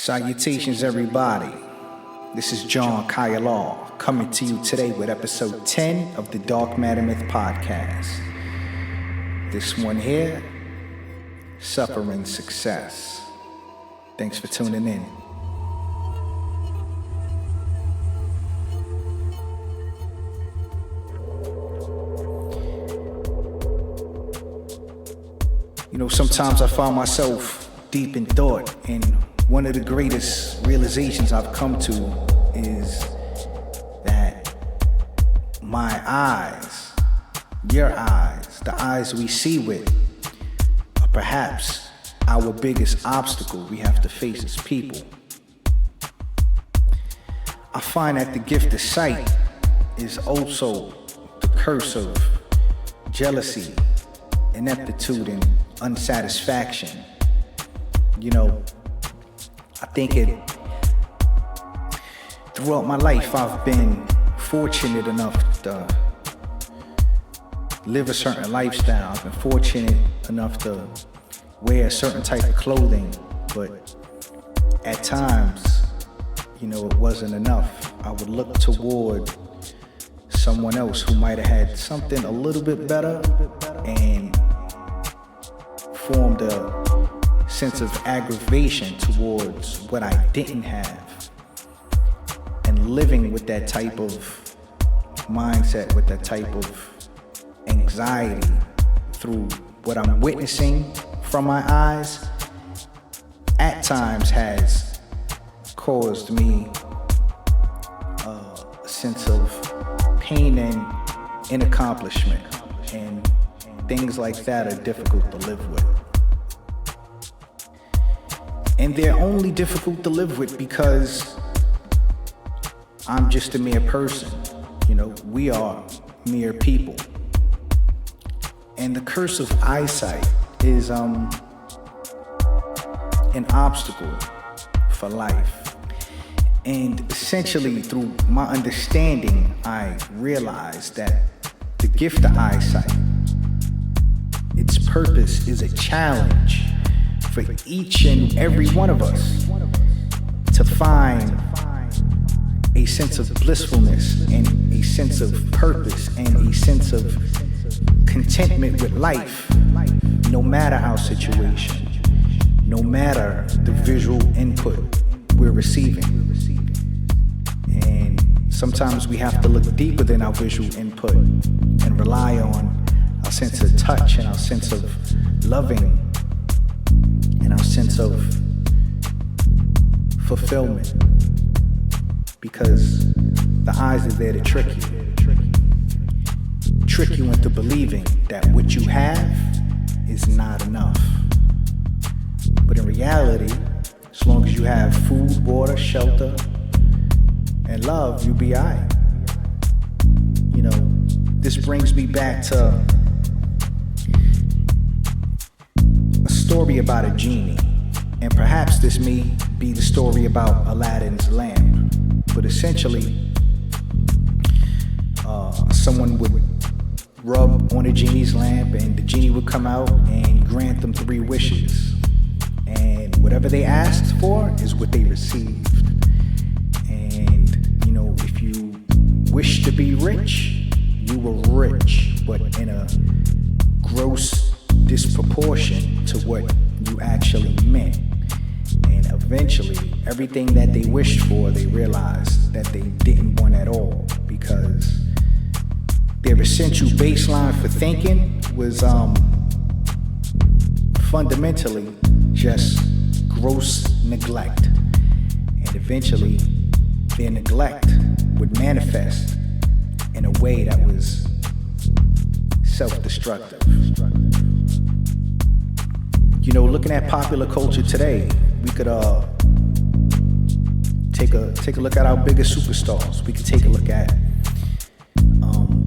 Salutations, everybody. This is John Kaya Law coming to you today with episode 10 of the Dark Matter Myth podcast. This one here, Suffering Success. Thanks for tuning in. You know, sometimes I find myself deep in thought, and one of the greatest realizations I've come to is that my eyes, your eyes, the eyes we see with, are perhaps our biggest obstacle we have to face as people. I find that the gift of sight is also the curse of jealousy, ineptitude, and unsatisfaction. You know, I think throughout my life I've been fortunate enough to live a certain lifestyle. I've been fortunate enough to wear a certain type of clothing, but at times, you know, it wasn't enough. I would look toward someone else who might have had something a little bit better and formed a sense of aggravation towards what I didn't have, and living with that type of mindset, with that type of anxiety through what I'm witnessing from my eyes, at times has caused me a sense of pain and inaccomplishment, and things like that are difficult to live with. And they're only difficult to live with because I'm just a mere person. You know, we are mere people. And the curse of eyesight is an obstacle for life. And essentially, through my understanding, I realized that the gift of eyesight, its purpose is a challenge for each and every one of us to find a sense of blissfulness and a sense of purpose and a sense of contentment with life, no matter our situation, no matter the visual input we're receiving. And sometimes we have to look deeper than our visual input and rely on our sense of touch and our sense of loving and our sense of fulfillment, because the eyes are there to trick you into believing that what you have is not enough. But in reality, as long as you have food, water, shelter, and love, you'll be alright. You know, this brings me back to story about a genie, and perhaps this may be the story about Aladdin's lamp, but essentially someone would rub on a genie's lamp and the genie would come out and grant them 3 wishes, and whatever they asked for is what they received. And you know, if you wish to be rich, you were rich, but in a gross disproportion to what you actually meant. And eventually, everything that they wished for, they realized that they didn't want at all, because their essential baseline for thinking was fundamentally just gross neglect. And eventually, their neglect would manifest in a way that was self-destructive. You know, looking at popular culture today, we could take a look at our biggest superstars. We could take a look at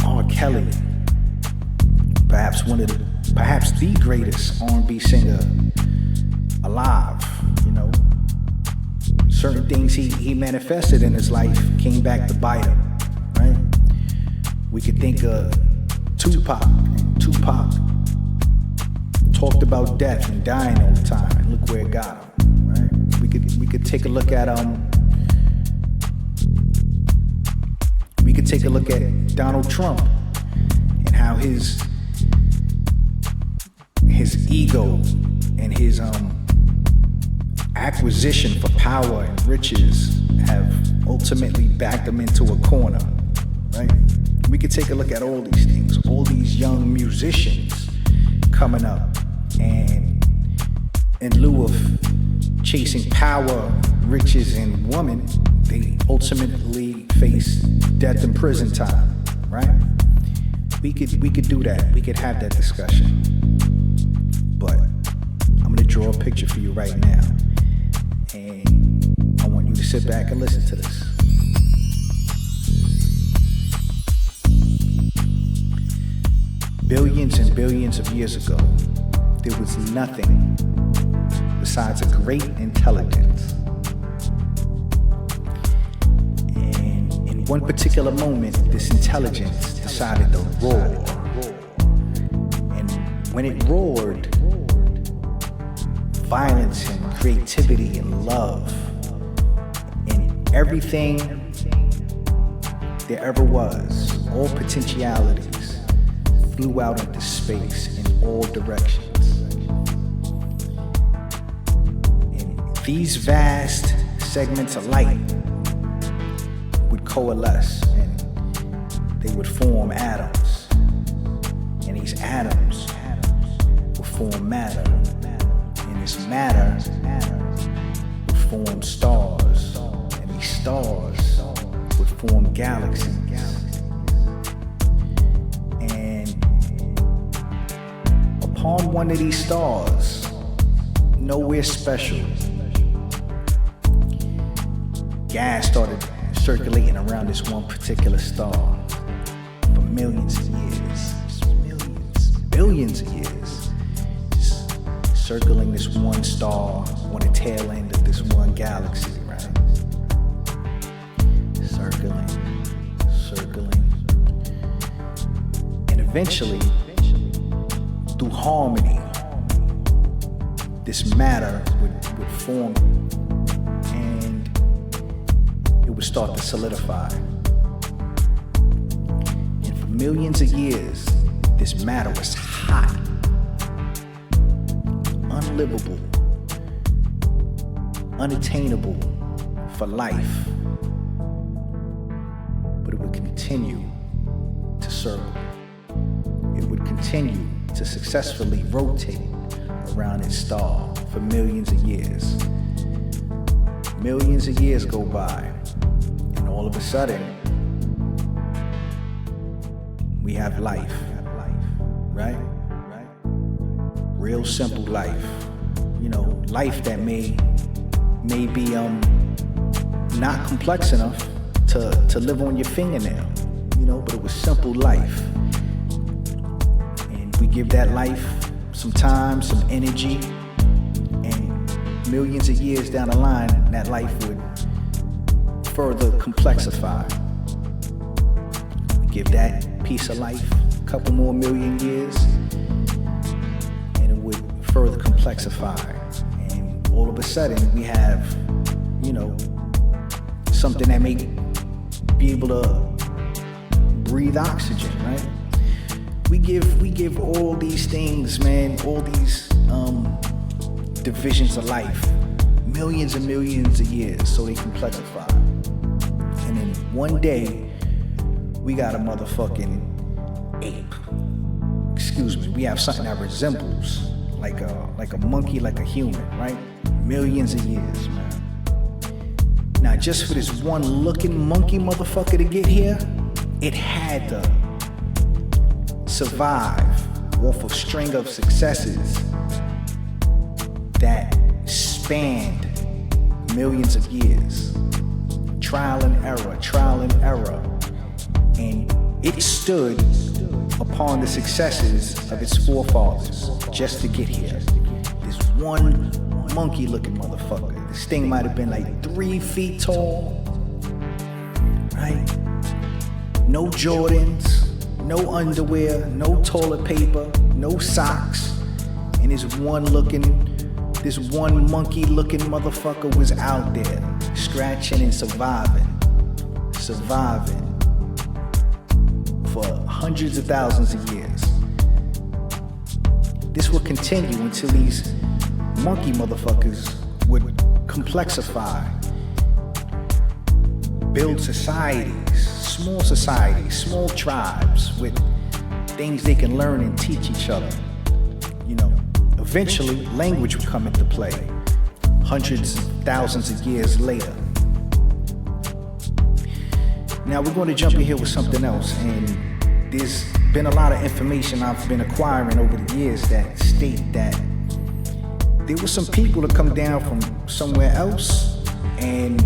R. Kelly, perhaps the greatest R&B singer alive. You know, certain things he manifested in his life came back to bite him, right? We could think of Tupac. Tupac talked about death and dying all the time, and look where it got him, right? We could take a look at we could take a look at Donald Trump and how his ego and his acquisition for power and riches have ultimately backed him into a corner, right? We could take a look at all these things, all these young musicians coming up, and in lieu of chasing power, riches, and women, they ultimately face death and prison time, right? We could do that. We could have that discussion. But I'm gonna draw a picture for you right now, and I want you to sit back and listen to this. Billions and billions of years ago, there was nothing besides a great intelligence. And in one particular moment, this intelligence decided to roar. And when it roared, violence and creativity and love and everything there ever was, all potentialities, flew out into space in all directions. And these vast segments of light would coalesce and they would form atoms. And these atoms would form matter. And this matter would form stars. And these stars would form galaxies. On one of these stars, nowhere special, gas started circulating around this one particular star for millions of years, billions of years, just circling this one star on the tail end of this one galaxy, right? Circling, and eventually, through harmony, this matter would form and it would start to solidify. And for millions of years, this matter was hot, unlivable, unattainable for life. But it would continue to circle. It would continue to successfully rotate around its star for millions of years. Millions of years go by, and all of a sudden, we have life, right? Real simple life. You know, life that may be not complex enough to live on your fingernail, you know, but it was simple life. We give that life some time, some energy, and millions of years down the line, that life would further complexify. We give that piece of life a couple more million years, and it would further complexify. And all of a sudden, we have, you know, something that may be able to breathe oxygen, right? We give all these things, man, all these divisions of life, millions and millions of years, so they complexify. And then one day, we got a motherfucking ape. Excuse me, we have something that resembles like a monkey, like a human, right? Millions of years, man. Now, just for this one looking monkey motherfucker to get here, it had to survive off a string of successes that spanned millions of years. Trial and error. And it stood upon the successes of its forefathers just to get here. This one monkey looking motherfucker. This thing might have been like 3 feet tall, right? No Jordans, no underwear, no toilet paper, no socks, and this this one monkey-looking motherfucker was out there, scratching and surviving for hundreds of thousands of years. This would continue until these monkey motherfuckers would complexify, build societies, small tribes with things they can learn and teach each other. Eventually, language would come into play hundreds of thousands of years later. Now we're going to jump in here with something else, and there's been a lot of information I've been acquiring over the years that state that there were some people that come down from somewhere else and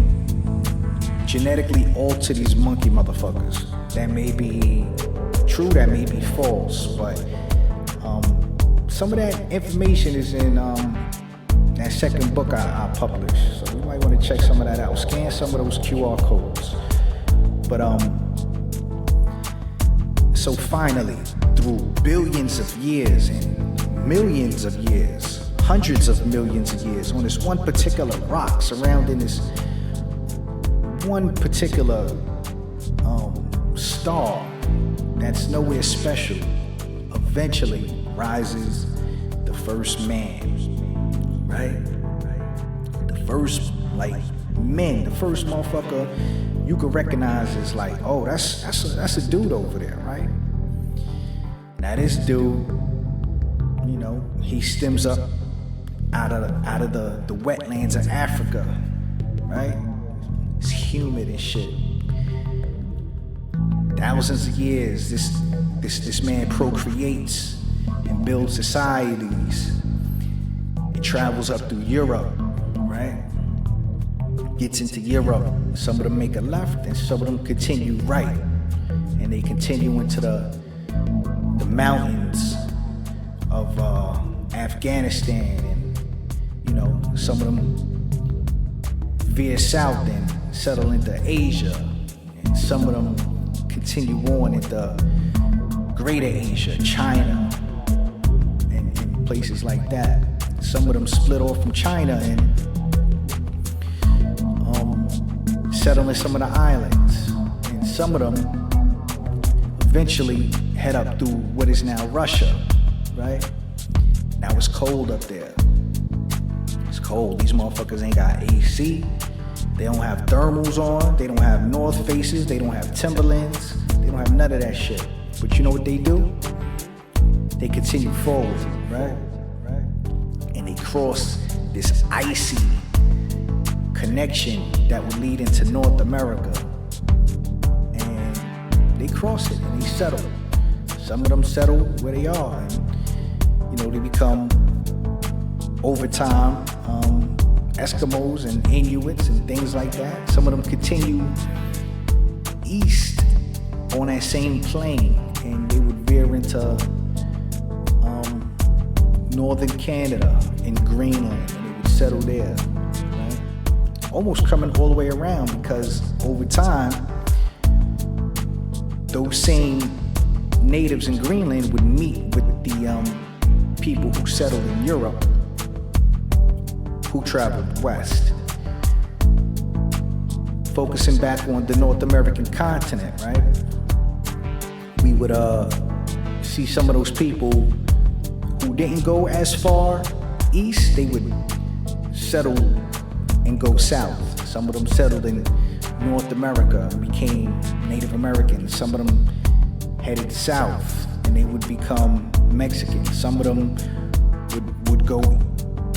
genetically alter these monkey motherfuckers. That may be true, that may be false, but some of that information is in that second book I published. So you might want to check some of that out. Scan some of those QR codes. But so finally, through billions of years and millions of years, hundreds of millions of years, on this one particular rock surrounding this one particular star that's nowhere special, eventually rises the first man, right? The first, men, the first motherfucker you could recognize as oh, that's a dude over there, right? Now this dude, he stems up out of the wetlands of Africa, right? It's humid and shit. Thousands of years, this man procreates and builds societies. He travels up through Europe, right? Gets into Europe. Some of them make a left and some of them continue right. And they continue into the mountains of Afghanistan, and some of them veer south and settle into Asia, and some of them continue on into Greater Asia, China, and places like that. Some of them split off from China and settle in some of the islands, and some of them eventually head up through what is now Russia, right? Now it's cold up there. It's cold. These motherfuckers ain't got AC. They don't have thermals on. They don't have North Faces. They don't have Timberlands. They don't have none of that shit. But you know what they do? They continue forward, right? And they cross this icy connection that would lead into North America. And they cross it and they settle. Some of them settle where they are, and they become, over time, Eskimos and Inuits and things like that. Some of them continue east on that same plane, and they would veer into northern Canada and Greenland, and they would settle there, right? Almost coming all the way around, because over time, those same natives in Greenland would meet with the people who settled in Europe, who traveled west. Focusing back on the North American continent, right? We would see some of those people who didn't go as far east. They would settle and go south. Some of them settled in North America and became Native Americans. Some of them headed south and they would become Mexicans. Some of them would go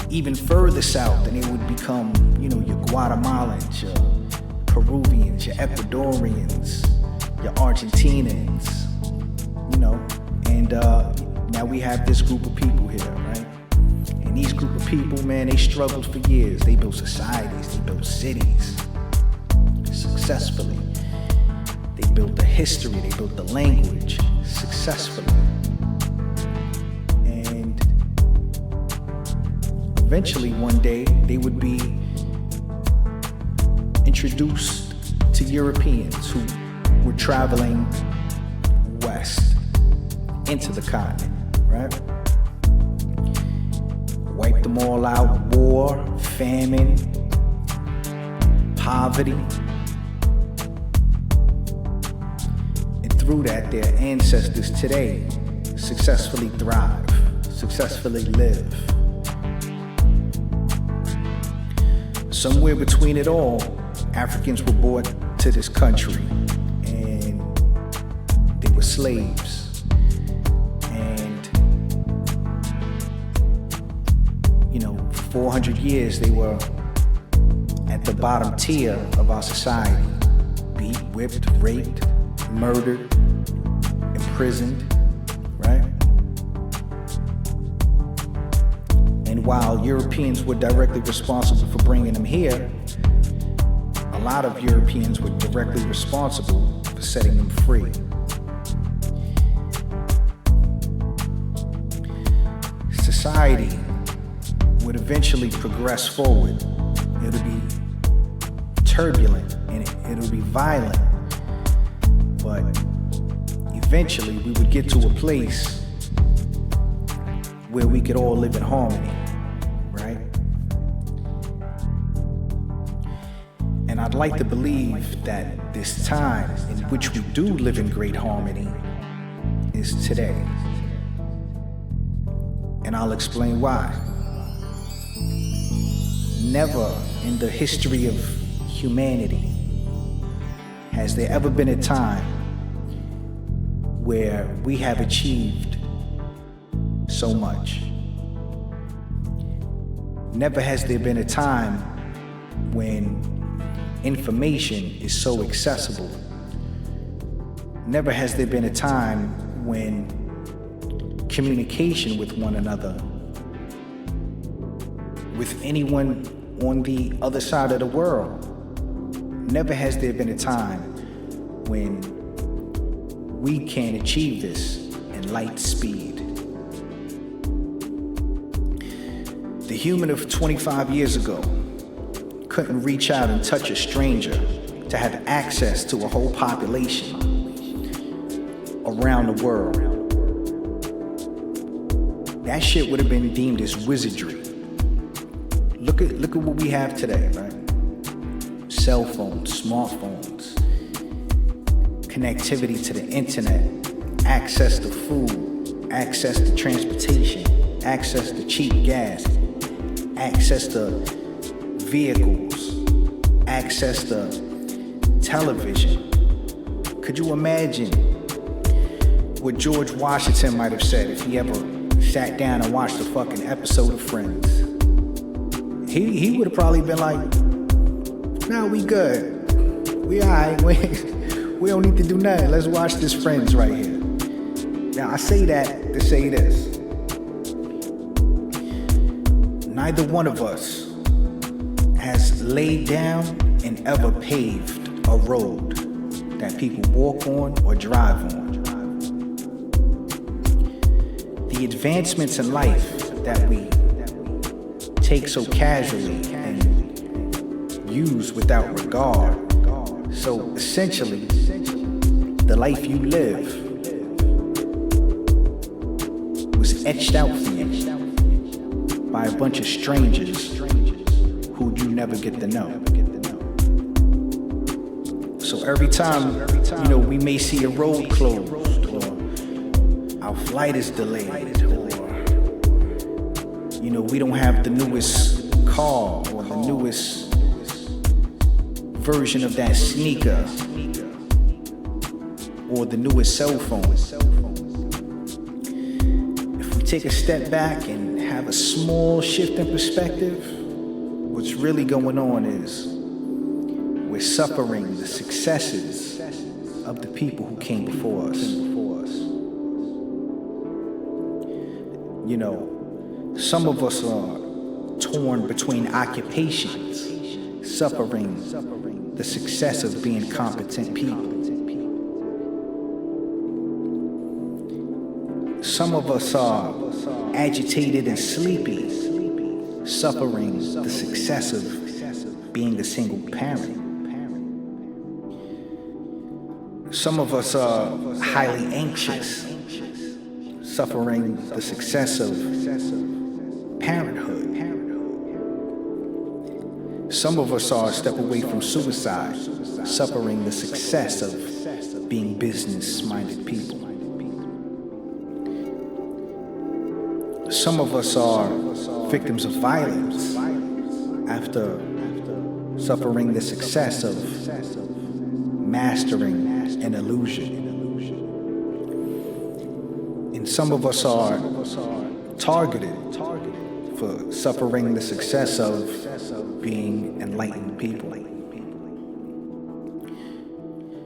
even further south and they would become, your Guatemalans, your Peruvians, your Ecuadorians, your Argentinians, and now we have this group of people here, right? And these group of people, man, they struggled for years. They built societies, they built cities successfully. They built the history, they built the language successfully. And eventually one day they would be introduced to Europeans who were traveling west into the continent, right? wiped them all out. War, famine, poverty. And through that, their ancestors today successfully thrive, successfully live. Somewhere between it all, Africans were brought to this country and they were slaves. And, 400 years they were at the bottom tier of our society. Beat, whipped, raped, murdered, imprisoned, right? And while Europeans were directly responsible for bringing them here, a lot of Europeans were directly responsible for setting them free. Society would eventually progress forward. It'll be turbulent and it'll be violent, but eventually we would get to a place where we could all live in harmony, right? And I'd like to believe that this time in which we do live in great harmony is today. And I'll explain why. Never in the history of humanity has there ever been a time where we have achieved so much. Never has there been a time when information is so accessible. Never has there been a time when communication with one another, with anyone on the other side of the world, never has there been a time when we can achieve this in light speed. The human of 25 years ago couldn't reach out and touch a stranger to have access to a whole population around the world. That shit would have been deemed as wizardry. Look at what we have today, right? Cell phones, smartphones, connectivity to the internet, access to food, access to transportation, access to cheap gas, access to vehicles, access to television. Could you imagine what George Washington might have said if he ever sat down and watched a fucking episode of Friends? He would have probably been like, nah, we good. We alright. We don't need to do nothing. Let's watch this Friends right here. Now, I say that to say this. Neither one of us has laid down and ever paved a road that people walk on or drive on. The advancements in life that we take so casually and use without regard. So essentially, the life you live was etched out for you by a bunch of strangers who you never get to know. So every time, we may see a road closed or our flight is delayed, or we don't have the newest car or the newest version of that sneaker or the newest cell phone. If we take a step back and have a small shift in perspective, what's really going on is we're suffering the successes of the people who came before us. Some of us are torn between occupations, suffering the success of being competent people. Some of us are agitated and sleepy, suffering the success of being a single parent. Some of us are highly anxious, suffering the success of parenthood. Some of us are a step away from suicide, suffering the success of being business-minded people. Some of us are victims of violence after suffering the success of mastering an illusion. And some of us are targeted for suffering the success of being enlightened people.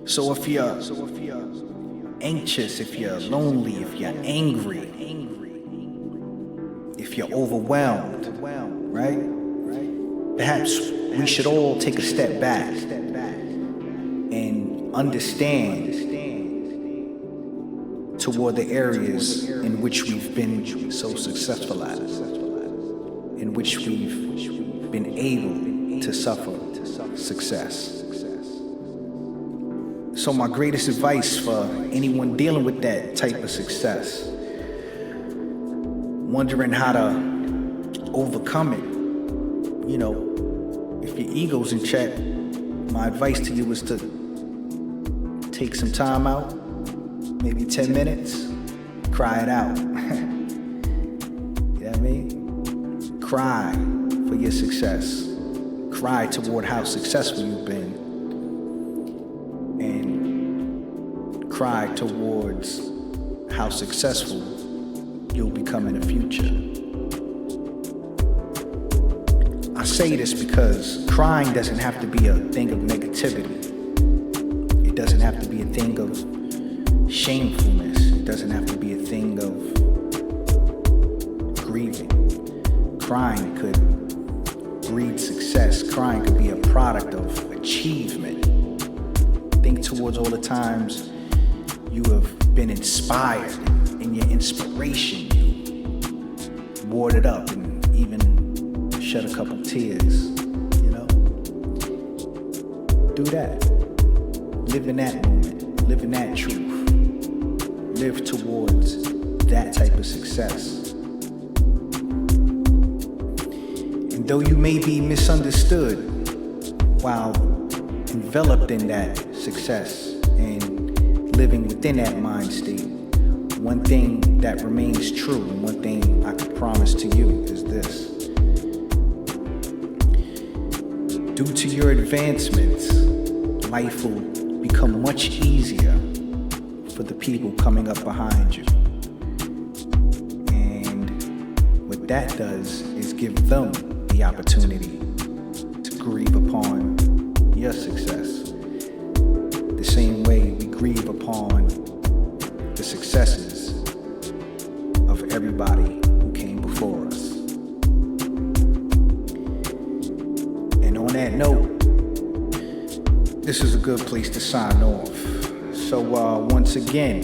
So if you're anxious, if you're lonely, if you're angry, if you're overwhelmed, right? Perhaps we should all take a step back and understand toward the areas in which we've been so successful at, in which we've been able to suffer success. So my greatest advice for anyone dealing with that type of success, wondering how to overcome it, if your ego's in check, my advice to you is to take some time out, maybe 10 minutes, cry it out. You know what I mean? Cry for your success. Cry toward how successful you've been. And cry towards how successful you'll become in the future. I say this because crying doesn't have to be a thing of negativity. It doesn't have to be a thing of shamefulness. It doesn't have to be a thing of grieving. Crying could breed success. Crying could be a product of achievement. Think towards all the times you have been inspired, and your inspiration, you warded up and even shed a couple tears, Do that. Live in that moment. Live in that truth. Live towards that type of success. And though you may be misunderstood while enveloped in that success and living within that mind state, one thing that remains true and one thing I can promise to you is this. Due to your advancements, life will become much easier for the people coming up behind you. And what that does is give them the opportunity to grieve upon your success the same way we grieve upon the successes of everybody who came before us. And on that note, this is a good place to sign off. So once again,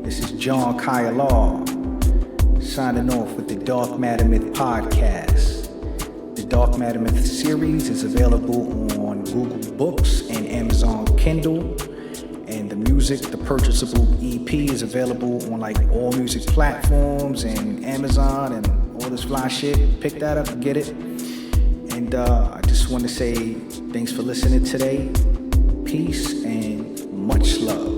this is John Kaya Law signing off with the Dark Matter Myth podcast. The Dark Matter Myth series is available on Google Books and Amazon Kindle. And the music, the purchasable EP, is available on all music platforms and Amazon and all this fly shit. Pick that up and get it. And I just want to say thanks for listening today. Peace and much love.